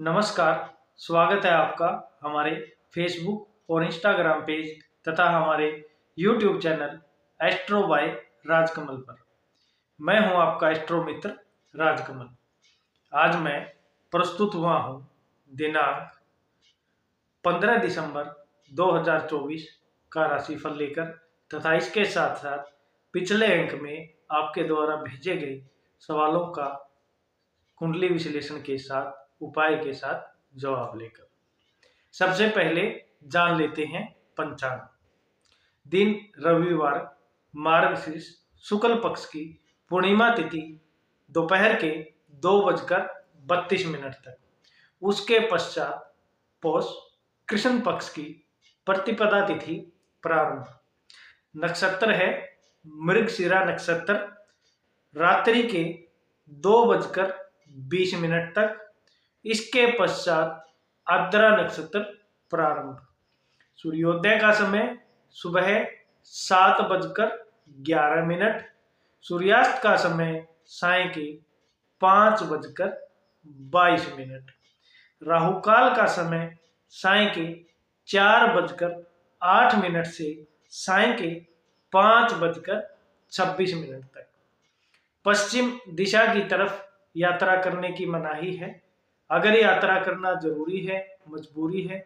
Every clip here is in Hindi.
नमस्कार। स्वागत है आपका हमारे फेसबुक और इंस्टाग्राम पेज तथा हमारे YouTube channel astro by Rajkamal पर। मैं हूं आपका एस्ट्रो मित्र राजकमल। आज मैं प्रस्तुत हुआ हूं दिनांक 15 दिसंबर 2024 का राशिफल लेकर तथा इसके साथ साथ पिछले अंक में आपके द्वारा भेजे गए सवालों का कुंडली विश्लेषण के साथ उपाय के साथ जवाब लेकर। सबसे पहले जान लेते हैं पंचांग। दिन रविवार, मार्गशीर्ष शुक्ल पक्ष की पूर्णिमा तिथि दोपहर के 2:32 तक। उसके पश्चात पौष कृष्ण पक्ष की प्रतिपदा तिथि प्रारंभ। नक्षत्र है मृगशिरा नक्षत्र, रात्रि के 2:20 तक। इसके पश्चात आर्द्रा नक्षत्र प्रारंभ। सूर्योदय का समय सुबह 7:11। सूर्यास्त का समय साय के 5:22। राहुकाल का समय साय के 4:08 से साय के 5:26 तक। पश्चिम दिशा की तरफ यात्रा करने की मनाही है। अगर यात्रा करना जरूरी है, मजबूरी है,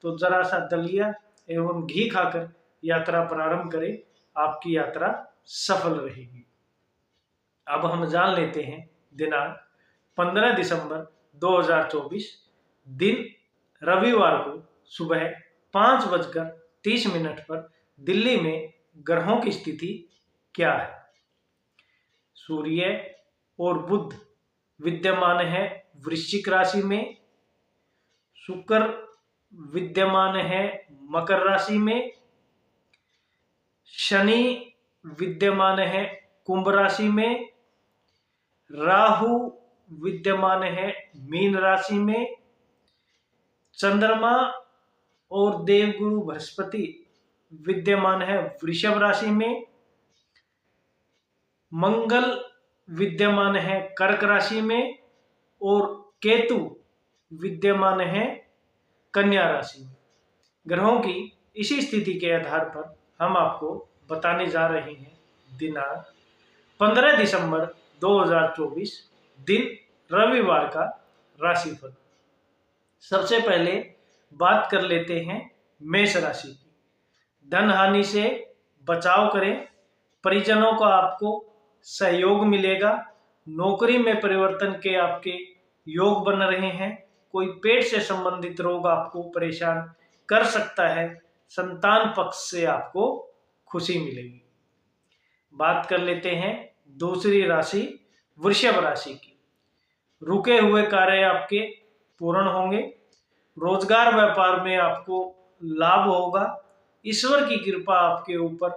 तो जरा सा दलिया एवं घी खाकर यात्रा प्रारंभ करें, आपकी यात्रा सफल रहेगी। अब हम जान लेते हैं दिनांक 15 दिसंबर 2024 दिन रविवार को सुबह 5:30 पर दिल्ली में ग्रहों की स्थिति क्या है। सूर्य और बुध विद्यमान है वृश्चिक राशि में। शुक्र विद्यमान है मकर राशि में। शनि विद्यमान है कुंभ राशि में। राहु विद्यमान है मीन राशि में। चंद्रमा और देवगुरु बृहस्पति विद्यमान है वृषभ राशि में। मंगल विद्यमान है कर्क राशि में और केतु विद्यमान है कन्या राशि में। ग्रहों की इसी स्थिति के आधार पर हम आपको बताने जा रहे हैं दिनांक 15 दिसंबर 2024 दिन रविवार का राशिफल। सबसे पहले बात कर लेते हैं मेष राशि की। धन हानि से बचाव करें। परिजनों का आपको सहयोग मिलेगा। नौकरी में परिवर्तन के आपके योग बन रहे हैं। कोई पेट से संबंधित रोग आपको परेशान कर सकता है। संतान पक्ष से आपको खुशी मिलेगी। बात कर लेते हैं दूसरी राशि वृषभ राशि की। रुके हुए कार्य आपके पूर्ण होंगे। रोजगार व्यापार में आपको लाभ होगा। ईश्वर की कृपा आपके ऊपर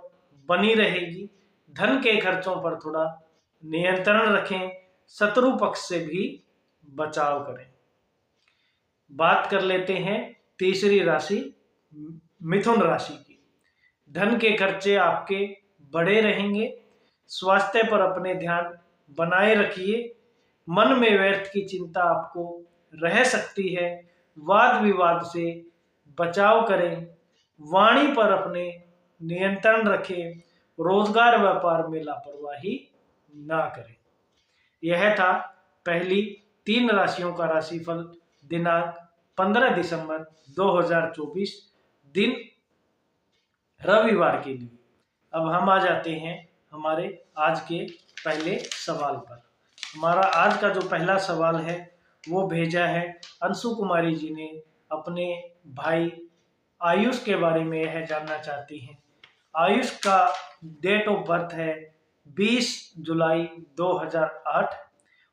बनी रहेगी। धन के खर्चों पर थोड़ा नियंत्रण रखें। शत्रु पक्ष से भी बचाव करें। बात कर लेते हैं तीसरी राशि मिथुन राशि की। धन के खर्चे आपके बढ़े रहेंगे। स्वास्थ्य पर अपने ध्यान बनाए रखिए। मन में व्यर्थ की चिंता आपको रह सकती है। वाद विवाद से बचाव करें। वाणी पर अपने नियंत्रण रखें। रोजगार व्यापार में लापरवाही ना करें। यह था पहली 3 राशियों का राशिफल दिनांक 15 दिसंबर 2024 दिन रविवार के लिए। अब हम आ जाते हैं हमारे आज के पहले सवाल पर। हमारा आज का जो पहला सवाल है वो भेजा है अंशु कुमारी जी ने। अपने भाई आयुष के बारे में यह जानना चाहती हैं। आयुष का डेट ऑफ बर्थ है 20 जुलाई 2008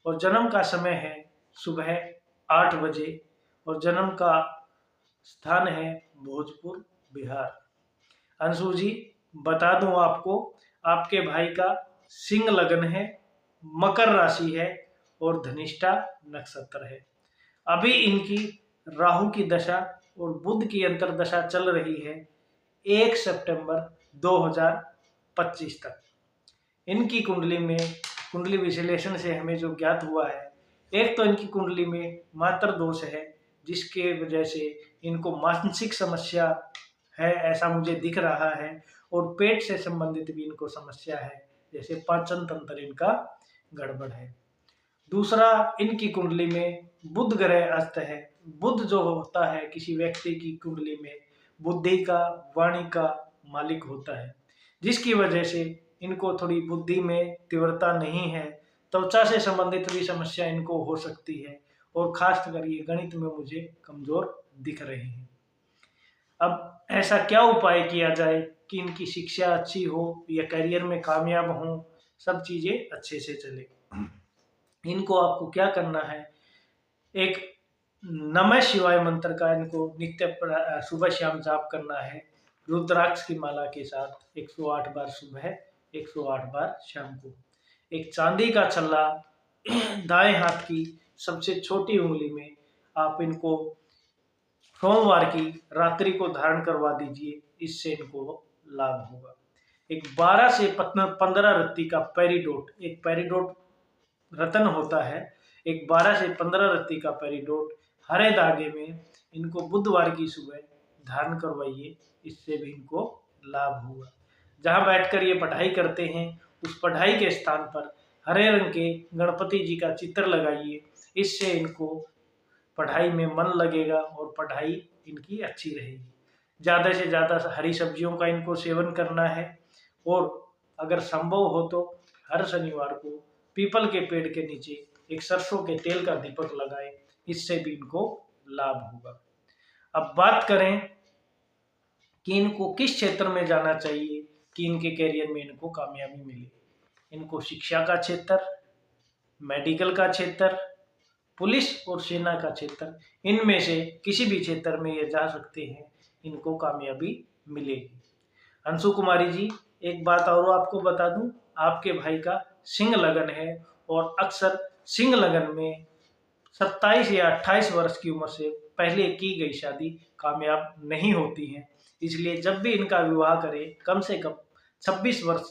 और जन्म का समय है सुबह 8 बजे और जन्म का स्थान है भोजपुर बिहार। अंशु जी, बता दूं आपको, आपके भाई का सिंह लग्न है, मकर राशि है और धनिष्ठा नक्षत्र है। अभी इनकी राहु की दशा और बुध की अंतरदशा चल रही है 1 सितंबर 2025 तक। इनकी कुंडली में कुंडली विश्लेषण से हमें जो ज्ञात हुआ है एक तो इनकी कुंडली में मात्र दोष है, जिसके वजह से इनको मानसिक समस्या है ऐसा मुझे दिख रहा है, और पेट से संबंधित भी इनको समस्या है, जैसे पाचन तंत्र इनका गड़बड़ है। दूसरा, इनकी कुंडली में बुध ग्रह अस्त है। बुध जो होता है किसी व्यक्ति की कुंडली में बुद्धि का, वाणी का मालिक होता है, जिसकी वजह से इनको थोड़ी बुद्धि में तीव्रता नहीं है। त्वचा से संबंधित भी समस्या इनको हो सकती है, और खासकर ये गणित में मुझे कमजोर दिख रहे हैं। अब ऐसा क्या उपाय किया जाए कि इनकी शिक्षा अच्छी हो या करियर में कामयाब हो, सब चीजें अच्छे से चले। इनको आपको क्या करना है, एक नमः शिवाय मंत्र का इनको नित्य सुबह शाम जाप करना है, रुद्राक्ष की माला के साथ 108 बार सुबह, 108 बार शाम को। एक चांदी का छल्ला दाएं हाथ की सबसे छोटी उंगली में आप इनको सोमवार की रात्रि को धारण करवा दीजिए, इससे इनको लाभ होगा। एक 12 से 15 रत्ती का पेरिडोट, एक पेरिडोट रतन होता है, एक 12 से 15 रत्ती का पेरिडोट हरे धागे में इनको बुधवार की सुबह धारण करवाइए, इससे भी इनको लाभ होगा। जहाँ बैठकर ये पढ़ाई करते हैं उस पढ़ाई के स्थान पर हरे रंग के गणपति जी का चित्र लगाइए, इससे इनको पढ़ाई में मन लगेगा और पढ़ाई इनकी अच्छी रहेगी। ज़्यादा से ज़्यादा हरी सब्जियों का इनको सेवन करना है, और अगर संभव हो तो हर शनिवार को पीपल के पेड़ के नीचे एक सरसों के तेल का दीपक लगाएं, इससे भी इनको लाभ होगा। अब बात करें कि इनको किस क्षेत्र में जाना चाहिए कि इनके करियर में इनको कामयाबी मिले। इनको शिक्षा का क्षेत्र, मेडिकल का क्षेत्र, पुलिस और सेना का क्षेत्र, इनमें से किसी भी क्षेत्र में ये जा सकते हैं, इनको कामयाबी मिलेगी। अंशु कुमारी जी, एक बात और आपको बता दूं, आपके भाई का सिंह लगन है, और अक्सर सिंह लगन में 27 या 28 वर्ष की उम्र से पहले की गई शादी कामयाब नहीं होती है। इसलिए जब भी इनका विवाह करें, कम से कम 26 वर्ष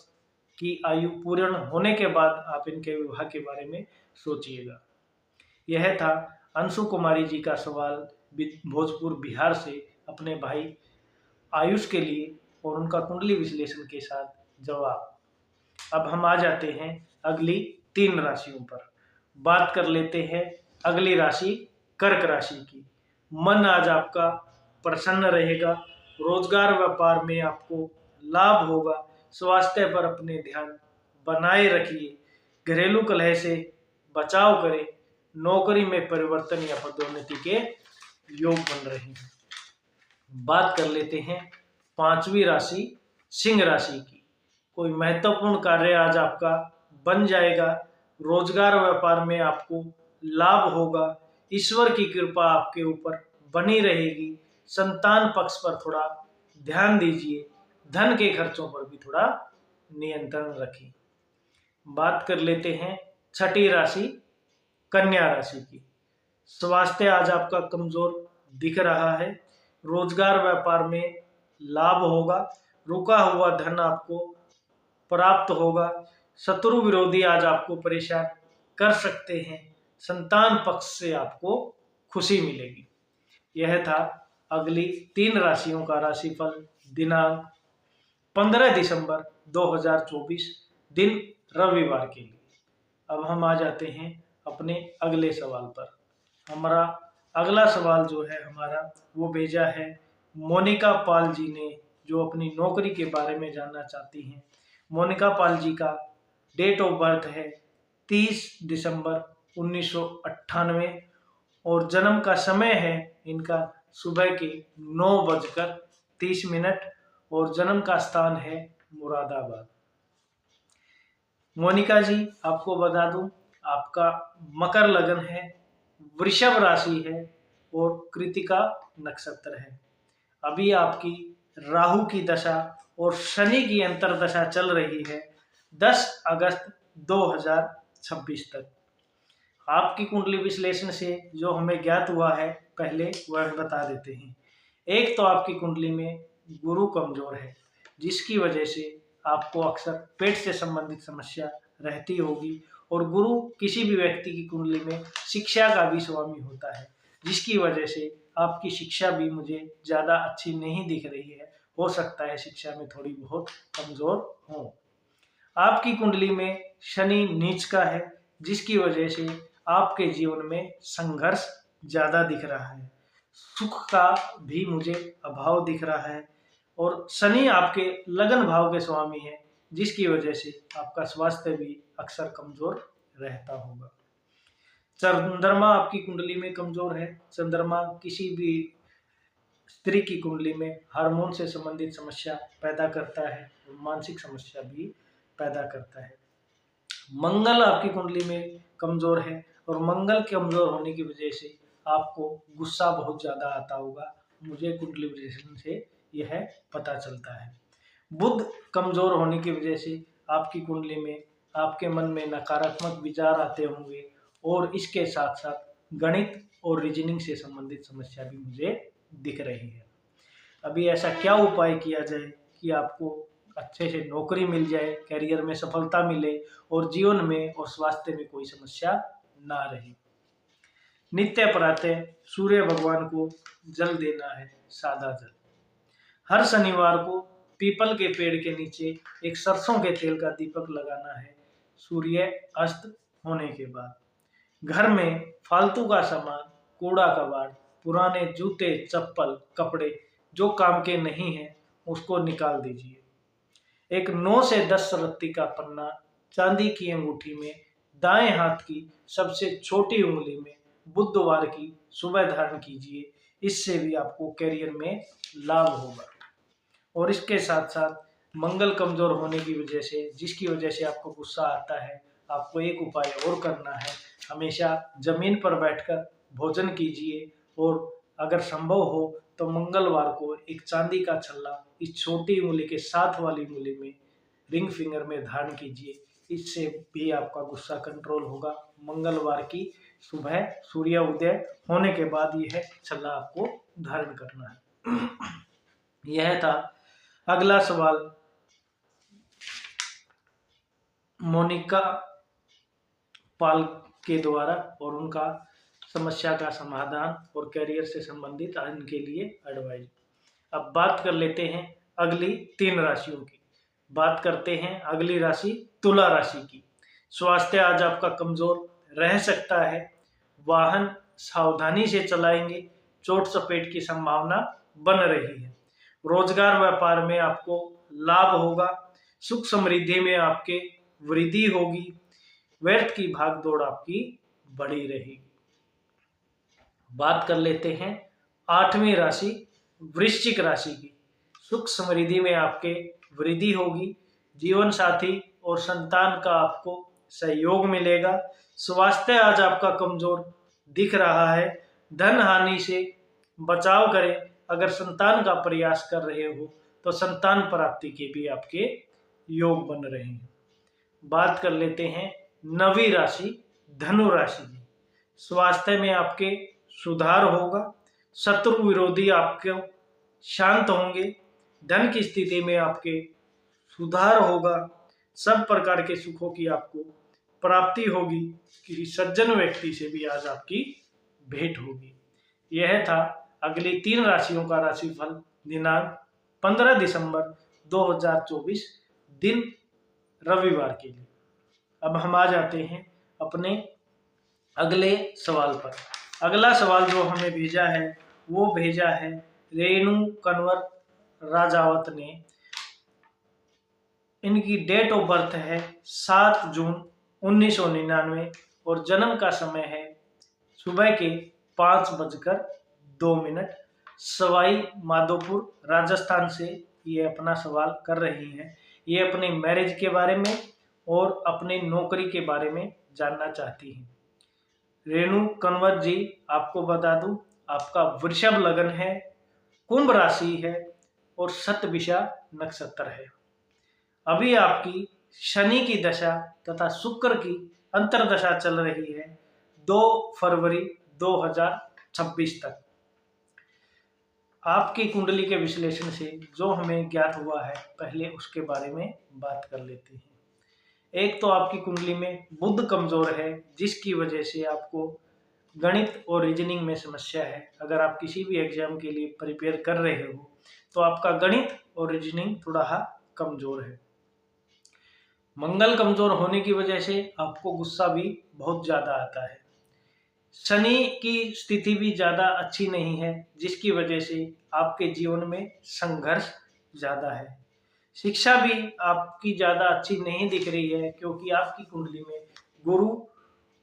की आयु पूर्ण होने के बाद आप इनके विवाह के बारे में सोचिएगा। यह था अंशु कुमारी जी का सवाल भोजपुर बिहार से अपने भाई आयुष के लिए, और उनका कुंडली विश्लेषण के साथ जवाब। अब हम आ जाते हैं अगली 3 राशियों पर। बात कर लेते हैं अगली राशि कर्क राशि की। मन आज आपका प्रसन्न रहेगा, रोजगार व्यापार में आपको लाभ होगा, स्वास्थ्य पर अपने ध्यान बनाए रखिए, घरेलू कलह से बचाव करें, नौकरी में परिवर्तन या पदोन्नति के योग बन रहे हैं। बात कर लेते हैं 5वीं राशि सिंह राशि की। कोई महत्वपूर्ण कार्य आज आपका बन जाएगा, रोजगार व्यापार में आपको लाभ होगा, ईश्वर की कृपा आपके ऊपर बनी रहेगी, संतान पक्ष पर थोड़ा ध्यान दीजिए, धन के खर्चों पर भी थोड़ा नियंत्रण रखें। बात कर लेते हैं 6ठी राशि कन्या राशि की। स्वास्थ्य आज आपका कमजोर दिख रहा है, रोजगार व्यापार में लाभ होगा, रुका हुआ धन आपको प्राप्त होगा, शत्रु विरोधी आज आपको परेशान कर सकते हैं, संतान पक्ष से आपको खुशी मिलेगी। यह था अगली 3 राशियों का राशिफल दिनांक 15 दिसंबर 2024 दिन रविवार के लिए। अब हम आ जाते हैं अपने अगले सवाल पर। हमारा अगला सवाल जो है हमारा वो भेजा है मोनिका पाल जी ने, जो अपनी नौकरी के बारे में जानना चाहती हैं। मोनिका पाल जी का डेट ऑफ बर्थ है 30 दिसंबर 1998, और जन्म का समय है इनका सुबह के 9:30, और जन्म का स्थान है मुरादाबाद। मोनिका जी, आपको बता दूं, आपका मकर लगन है, वृषभ राशि है, और कृतिका नक्षत्र है। अभी आपकी राहु की दशा और शनि की अंतरदशा चल रही है 10 अगस्त 2026 तक। आपकी कुंडली विश्लेषण से जो हमें ज्ञात हुआ है, पहले वह बता देते हैं। एक तो आपकी कुंडली में गुरु कमजोर है, जिसकी वजह से आपको अक्सर पेट से संबंधित समस्या रहती होगी, और गुरु किसी भी व्यक्ति की कुंडली में शिक्षा का भी स्वामी होता है, जिसकी वजह से आपकी शिक्षा भी मुझे ज़्यादा अच्छी नहीं दिख रही है। हो सकता है शिक्षा में थोड़ी बहुत कमजोर हो। आपकी कुंडली में शनि नीच का है, जिसकी वजह से आपके जीवन में संघर्ष ज़्यादा दिख रहा है, सुख का भी मुझे अभाव दिख रहा है। और शनि आपके लगन भाव के स्वामी है, जिसकी वजह से आपका स्वास्थ्य भी अक्सर कमजोर रहता होगा। चंद्रमा आपकी कुंडली में कमजोर है। चंद्रमा किसी भी स्त्री की कुंडली में हार्मोन से संबंधित समस्या पैदा करता है और मानसिक समस्या भी पैदा करता है। मंगल आपकी कुंडली में कमजोर है और मंगल कमजोर होने की वजह से आपको गुस्सा बहुत ज्यादा आता होगा, मुझे कुंडली विश्लेषण से यह पता चलता है। बुध कमजोर होने की वजह से आपकी कुंडली में आपके मन में नकारात्मक विचार आते होंगे और इसके साथ साथ गणित और रीजनिंग से संबंधित समस्या भी मुझे दिख रही है। अभी ऐसा क्या उपाय किया जाए कि आपको अच्छे से नौकरी मिल जाए, करियर में सफलता मिले और जीवन में और स्वास्थ्य में कोई समस्या ना रहे। नित्य प्रातः सूर्य भगवान को जल देना है, सादा जल। हर शनिवार को पीपल के पेड़ के नीचे एक सरसों के तेल का दीपक लगाना है सूर्य अस्त होने के बाद। घर में फालतू का सामान, कूड़ा कबाड़, पुराने जूते, चप्पल, कपड़े जो काम के नहीं है उसको निकाल दीजिए। एक 9 से 10 रत्ती का पन्ना चांदी की अंगूठी में दाएं हाथ की सबसे छोटी उंगली में बुधवार की सुबह धारण कीजिए। इससे भी आपको करियर में लाभ होगा। और इसके साथ साथ मंगल कमजोर होने की वजह से, जिसकी वजह से आपको गुस्सा आता है, आपको एक उपाय और करना है। हमेशा जमीन पर बैठकर भोजन कीजिए और अगर संभव हो तो मंगलवार को एक चांदी का छल्ला इस छोटी उंगली के साथ वाली उंगली में रिंग फिंगर में धारण कीजिए। इससे भी आपका गुस्सा कंट्रोल होगा। मंगलवार की सुबह सूर्य उदय होने के बाद यह छल्ला आपको धारण करना है। यह था। अगला सवाल मोनिका पाल के द्वारा और उनका समस्या का समाधान और करियर से संबंधित इनके लिए एडवाइस। अब बात कर लेते हैं अगली 3 राशियों की। बात करते हैं अगली राशि तुला राशि की। स्वास्थ्य आज आपका कमजोर रह सकता है। वाहन सावधानी से चलाएंगे, चोट चपेट की संभावना बन रही है। रोजगार व्यापार में आपको लाभ होगा। सुख समृद्धि में आपके वृद्धि होगी। व्यर्थ की भाग दौड़ आपकी बढ़ी रहेगी। बात कर लेते हैं 8वीं राशि वृश्चिक राशि की। सुख समृद्धि में आपके वृद्धि होगी। जीवन साथी और संतान का आपको सहयोग मिलेगा। स्वास्थ्य आज आपका कमजोर दिख रहा है। धन हानि से बचाव करें। अगर संतान का प्रयास कर रहे हो तो संतान प्राप्ति के भी आपके योग बन रहे हैं। बात कर लेते हैं 9वीं राशि धनु राशि की। स्वास्थ्य में आपके सुधार होगा। शत्रु विरोधी आपके शांत होंगे। धन की स्थिति में आपके सुधार होगा। सब प्रकार के सुखों की आपको प्राप्ति होगी। किसी सज्जन व्यक्ति से भी आज आपकी भेंट होगी। यह था अगली 3 राशियों का राशिफल दिनांक 15 दिसंबर 2024 दिन रविवार के लिए। अब हम आ जाते हैं अपने अगले सवाल पर। अगला सवाल जो हमें भेजा है वो भेजा है रेणु कन्वर राजावत ने। इनकी डेट ऑफ बर्थ है 7 जून 1999 और जन्म का समय है सुबह के 5:02। सवाई माधोपुर राजस्थान से ये अपना सवाल कर रही हैं। ये अपने मैरिज के बारे में और अपने नौकरी के बारे में जानना चाहती हैं। रेणु कन्वर जी, आपको बता दूं आपका वृषभ लग्न है, कुंभ राशि है और शतभिषा नक्षत्र है। अभी आपकी शनि की दशा तथा शुक्र की अंतर्दशा चल रही है 2 फरवरी 2026 तक। आपकी कुंडली के विश्लेषण से जो हमें ज्ञात हुआ है पहले उसके बारे में बात कर लेते हैं। एक तो आपकी कुंडली में बुध कमजोर है, जिसकी वजह से आपको गणित और रीजनिंग में समस्या है। अगर आप किसी भी एग्जाम के लिए प्रिपेयर कर रहे हो तो आपका गणित और रीजनिंग थोड़ा कमजोर है। मंगल कमजोर होने की वजह से आपको गुस्सा भी बहुत ज्यादा आता है। शनि की स्थिति भी ज्यादा अच्छी नहीं है, जिसकी वजह से आपके जीवन में संघर्ष ज्यादा है। शिक्षा भी आपकी ज्यादा अच्छी नहीं दिख रही है, क्योंकि आपकी कुंडली में गुरु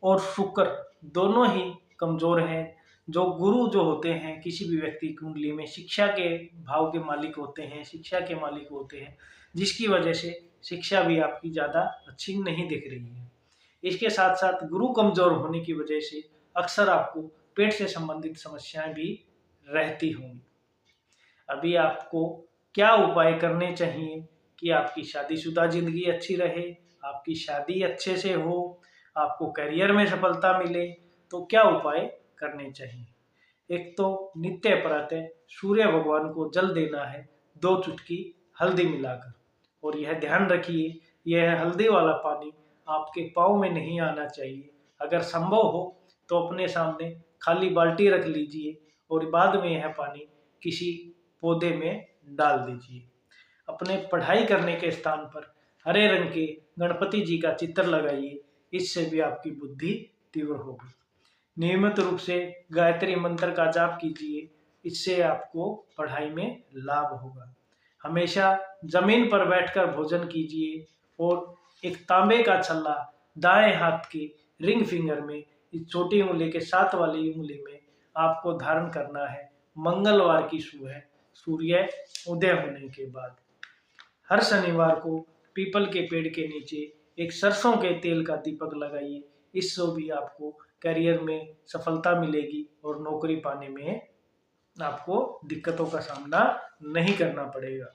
और शुक्र दोनों ही कमजोर हैं। जो गुरु जो होते हैं किसी भी व्यक्ति की कुंडली में शिक्षा के भाव के मालिक होते हैं, शिक्षा के मालिक होते हैं, जिसकी वजह से शिक्षा भी आपकी ज्यादा अच्छी नहीं दिख रही है। इसके साथ साथ गुरु कमजोर होने की वजह से अक्सर आपको पेट से संबंधित समस्याएं भी रहती होंगी। अभी आपको क्या उपाय करने चाहिए कि आपकी शादीशुदा जिंदगी अच्छी रहे, आपकी शादी अच्छे से हो, आपको करियर में सफलता मिले, तो क्या उपाय करने चाहिए। एक तो नित्य प्रातः सूर्य भगवान को जल देना है, 2 चुटकी हल्दी मिलाकर। और यह ध्यान रखिए, यह हल्दी वाला पानी आपके पाँव में नहीं आना चाहिए। अगर संभव हो तो अपने सामने खाली बाल्टी रख लीजिए और बाद में यह पानी किसी पौधे में डाल दीजिए। अपने पढ़ाई करने के स्थान पर हरे रंग के गणपति जी का चित्र लगाइए, इससे भी आपकी बुद्धि तीव्र होगी। नियमित रूप से गायत्री मंत्र का जाप कीजिए, इससे आपको पढ़ाई में लाभ होगा। हमेशा जमीन पर बैठकर भोजन कीजिए और एक तांबे का छल्ला दाएं हाथ के रिंग फिंगर में, इस छोटी उंगली के साथ वाली उंगली में आपको धारण करना है मंगलवार की सुबह सूर्य उदय होने के बाद। हर शनिवार को पीपल के पेड़ के नीचे एक सरसों के तेल का दीपक लगाइए, इससे भी आपको करियर में सफलता मिलेगी और नौकरी पाने में आपको दिक्कतों का सामना नहीं करना पड़ेगा।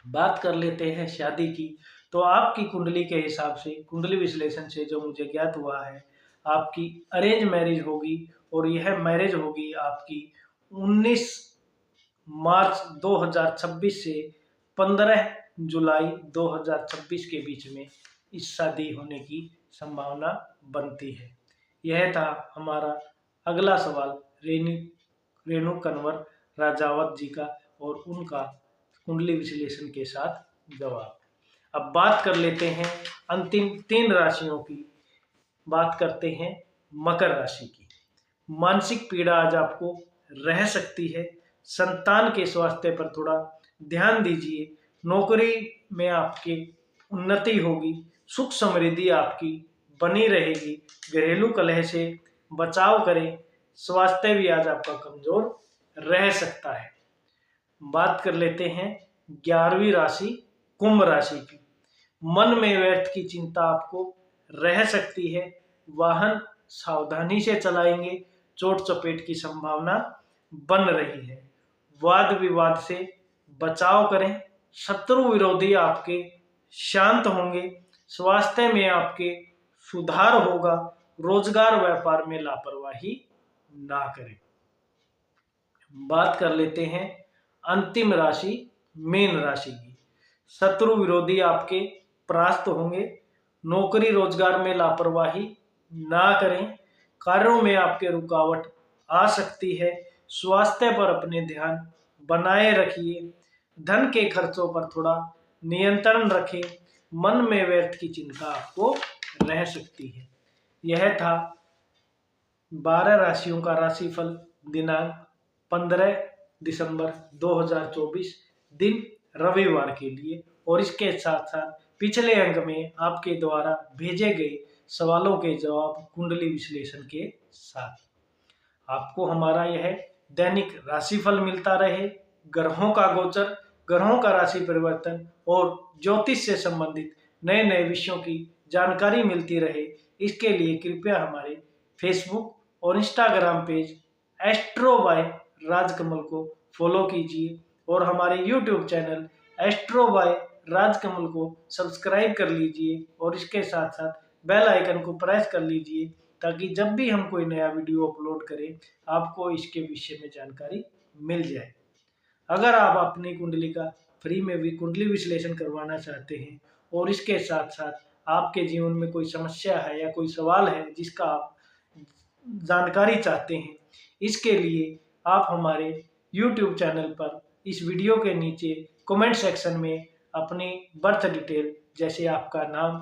बात कर लेते हैं शादी की। तो आपकी कुंडली के हिसाब से, कुंडली विश्लेषण से जो मुझे ज्ञात हुआ है, आपकी अरेंज मैरिज होगी और यह मैरिज होगी आपकी 19 मार्च 2026 से 15 जुलाई 2026 के बीच में इस शादी होने की संभावना बनती है। यह था हमारा अगला सवाल रेणु कन्वर राजावत जी का और उनका कुंडली विश्लेषण के साथ जवाब। अब बात कर लेते हैं अंतिम 3 राशियों की। बात करते हैं मकर राशि की। मानसिक पीड़ा आज आपको रह सकती है। संतान के स्वास्थ्य पर थोड़ा ध्यान दीजिए। नौकरी में आपकी उन्नति होगी, सुख समृद्धि आपकी बनी रहेगी। घरेलू कलह से बचाव करें। स्वास्थ्य भी आज आपका कमजोर रह सकता है। बात कर लेते हैं 11वीं राशि कुंभ राशि की। मन में व्यर्थ की चिंता आपको रह सकती है। वाहन सावधानी से चलाएंगे, चोट चपेट की संभावना बन रही है। वाद विवाद से बचाव करें। शत्रु विरोधी आपके शांत होंगे। स्वास्थ्य में आपके सुधार होगा। रोजगार व्यापार में लापरवाही ना करें। बात कर लेते हैं अंतिम राशि मीन राशि की। शत्रु विरोधी आपके परास्त होंगे। नौकरी रोजगार में लापरवाही ना करें। कार्यों में आपके रुकावट आ सकती है। स्वास्थ्य पर अपने ध्यान बनाए रखिए। धन के खर्चों पर थोड़ा नियंत्रण रखें। मन में व्यर्थ की चिंता आपको रह सकती है। यह था 12 राशियों का राशिफल दिनांक 15 दिसंबर 2024 दिन रविवार के लिए। और इसके साथ साथ पिछले अंक में आपके द्वारा भेजे गए सवालों के जवाब कुंडली विश्लेषण के साथ। आपको हमारा यह दैनिक राशिफल मिलता रहे। ग्रहों का गोचर, ग्रहों का राशि परिवर्तन और ज्योतिष से संबंधित नए नए विषयों की जानकारी मिलती रहे, इसके लिए कृपया हमारे फेसबुक और Instagram page astro by Rajkamal को फॉलो कीजिए और हमारे YouTube channel astro by Rajkamal को सब्सक्राइब कर लीजिए और इसके साथ साथ बेल आइकन को प्रेस कर लीजिए, ताकि जब भी हम कोई नया वीडियो अपलोड करें आपको इसके विषय में जानकारी मिल जाए। अगर आप अपनी कुंडली का फ्री में भी कुंडली विश्लेषण करवाना चाहते हैं और इसके साथ साथ आपके जीवन में कोई समस्या है या कोई सवाल है जिसका आप जानकारी चाहते हैं, इसके लिए आप हमारे YouTube चैनल पर इस वीडियो के नीचे कमेंट सेक्शन में अपनी बर्थ डिटेल, जैसे आपका नाम,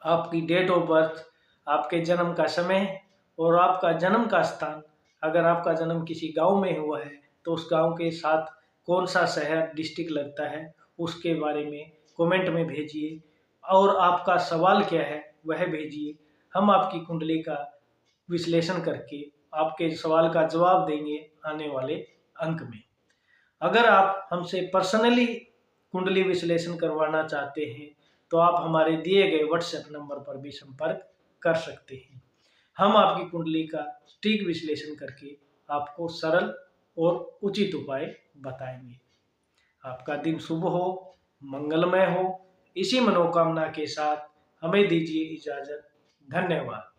आपकी डेट ऑफ बर्थ, आपके जन्म का समय और आपका जन्म का स्थान, अगर आपका जन्म किसी गांव में हुआ है तो उस गांव के साथ कौन सा शहर डिस्ट्रिक्ट लगता है उसके बारे में कमेंट में भेजिए, और आपका सवाल क्या है वह भेजिए। हम आपकी कुंडली का विश्लेषण करके आपके सवाल का जवाब देंगे आने वाले अंक में। अगर आप हमसे पर्सनली कुंडली विश्लेषण करवाना चाहते हैं तो आप हमारे दिए गए व्हाट्सएप नंबर पर भी संपर्क कर सकते हैं। हम आपकी कुंडली का सटीक विश्लेषण करके आपको सरल और उचित उपाय बताएंगे। आपका दिन शुभ हो, मंगलमय हो। इसी मनोकामना के साथ हमें दीजिए इजाजत। धन्यवाद।